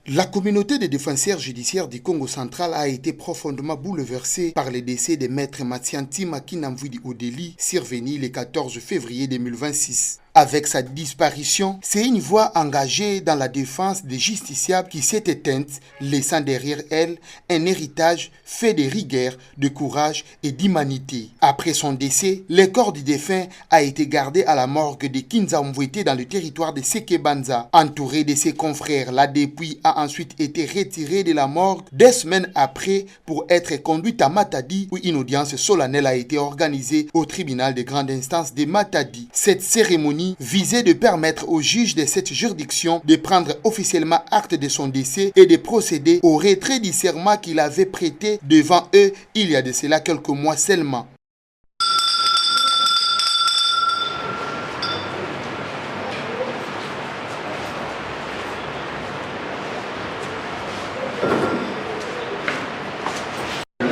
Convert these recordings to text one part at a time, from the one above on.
La communauté des défenseurs judiciaires du Congo central a été profondément bouleversée par le décès de maître Matianti Makinamvidi Odeli, survenu le 14 février 2026. Avec sa disparition, c'est une voix engagée dans la défense des justiciables qui s'est éteinte, laissant derrière elle un héritage fait de rigueur, de courage et d'humanité. Après son décès, le corps du défunt a été gardé à la morgue de Kinzamvouete dans le territoire de Sekebanza. Entouré de ses confrères, la dépouille a ensuite été retirée de la morgue 2 semaines après pour être conduite à Matadi où une audience solennelle a été organisée au tribunal de grande instance de Matadi. Cette cérémonie visait de permettre aux juges de cette juridiction de prendre officiellement acte de son décès et de procéder au retrait du serment qu'il avait prêté devant eux il y a de cela quelques mois seulement.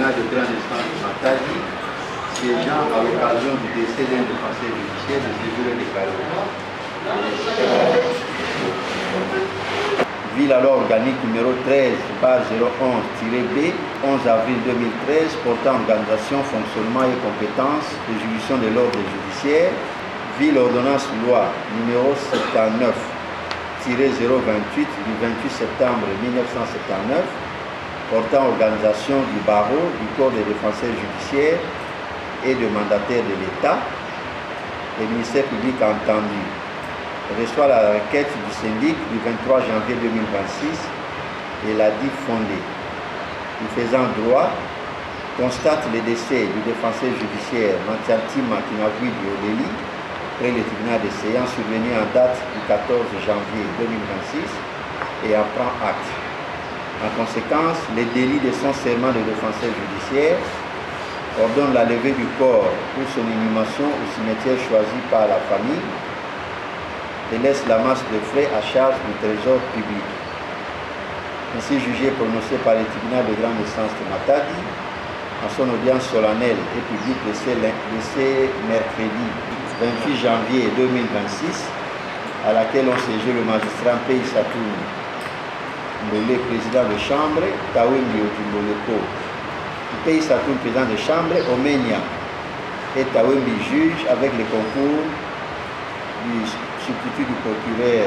De grande instance de Matadi, siégeant à l'occasion du décès d'un défenseur judiciaire de Séjour de Carreau. Ville alors organique numéro 13/011-B, 11 avril 2013, portant organisation, fonctionnement et compétences de juridiction de l'ordre judiciaire. Ville ordonnance loi numéro 79-028 du 28 septembre 1979, portant organisation du barreau, du corps des défenseurs judiciaires et de mandataires de l'État, le ministère public entendu reçoit la requête du syndic du 23 janvier 2026 et l'a dit fondée. Lui faisant droit, constate le décès du défenseur judiciaire Matianti Makinamvidi Odeli près le tribunal de séance survenu en date du 14 janvier 2026 et en prend acte. En conséquence, le délit de son serment de défenseur judiciaire ordonne la levée du corps pour son inhumation au cimetière choisi par la famille et laisse la masse de frais à charge du trésor public. Ainsi jugé prononcé par le tribunal de grande instance de Matadi en son audience solennelle et publique de ce mercredi 28 janvier 2026, à laquelle ont siégé le magistrat Mpei Satoum Mbole, président de chambre, Tawembi Otimboleko, Mpei Satoum, président de chambre, Omenia, et Tawembi juge avec le concours du substitut du procureur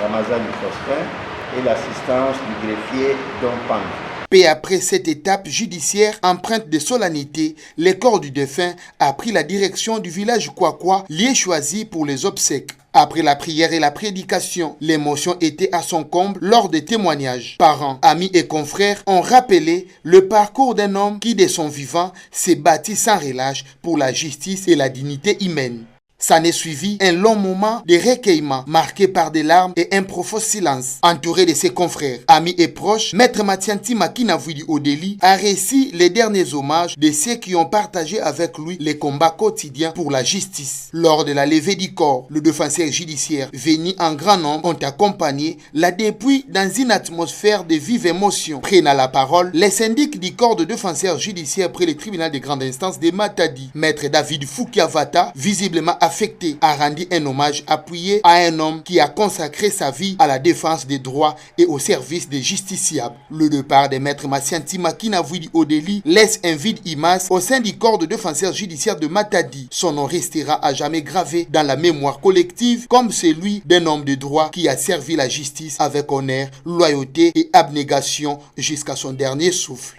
Ramazan Faustin et l'assistance du greffier Don Pang. Peu après cette étape judiciaire empreinte de solennité, le corps du défunt a pris la direction du village Kwakwa, lieu choisi pour les obsèques. Après la prière et la prédication, l'émotion était à son comble lors des témoignages. Parents, amis et confrères ont rappelé le parcours d'un homme qui, de son vivant, s'est battu sans relâche pour la justice et la dignité humaine. S'en est suivi un long moment de recueillement marqué par des larmes et un profond silence. Entouré de ses confrères, amis et proches, maître Matianti Makinamvidi Odeli a réussi les derniers hommages de ceux qui ont partagé avec lui les combats quotidiens pour la justice. Lors de la levée du corps, le défenseur judiciaire venu en grand nombre ont accompagné la dépouille dans une atmosphère de vive émotion. Prenant la parole, les syndics du corps de défenseur judiciaire près le tribunal de grande instance de Matadi, maître David Foukiavata, visiblement affecté, a rendu un hommage appuyé à un homme qui a consacré sa vie à la défense des droits et au service des justiciables. Le départ de maître Matianti Makinamvidi Odeli laisse un vide immense au sein du corps de défenseur judiciaire de Matadi. Son nom restera à jamais gravé dans la mémoire collective comme celui d'un homme de droit qui a servi la justice avec honneur, loyauté et abnégation jusqu'à son dernier souffle.